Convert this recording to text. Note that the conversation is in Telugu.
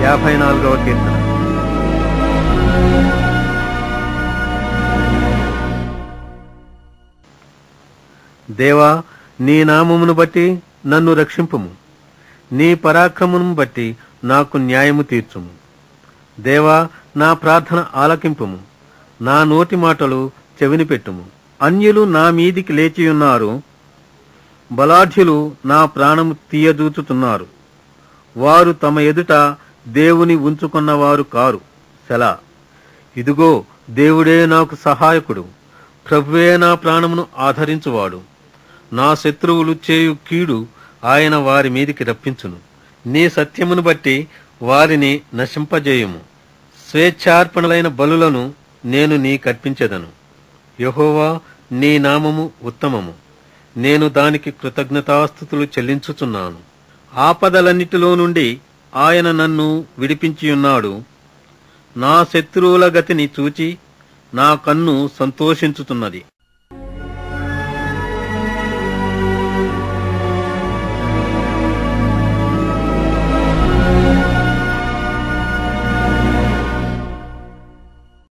54వ కీర్తన. దేవా, నీ నామమును బట్టి నన్ను రక్షింపుము. నీ పరాక్రమమును బట్టి నాకు న్యాయము తీర్చుము. దేవా, నా ప్రార్థన ఆలకింపుము. నా నోటి మాటలు చెవిని పెట్టుము. అన్యులు నా మీదికి లేచియున్నారు. బలాఢ్యులు నా ప్రాణము తీయజూచుతున్నారు. వారు తమ ఎదుట దేవుని ఉంచుకున్నవారు కారు. సెలా. ఇదిగో, దేవుడే నాకు సహాయకుడు. ప్రభువే నా ప్రాణమును ఆదరించువాడు. నా శత్రువులు చేయు కీడు ఆయన వారి మీదికి రప్పించును. నీ సత్యమును బట్టి వారిని నశింపజేయుము. స్వేచ్ఛార్పణలైన బలులను నేను నీకర్పించెదను. యెహోవా, నీ నామము ఉత్తమము. నేను దానికి కృతజ్ఞతాస్తుతులు చెల్లించుచున్నాను. ఆపదలన్నిటిలో నుండి ఆయన నన్ను విడిపించియున్నాడు. నా శత్రువుల గతిని చూచి నా కన్ను సంతోషించుతున్నది.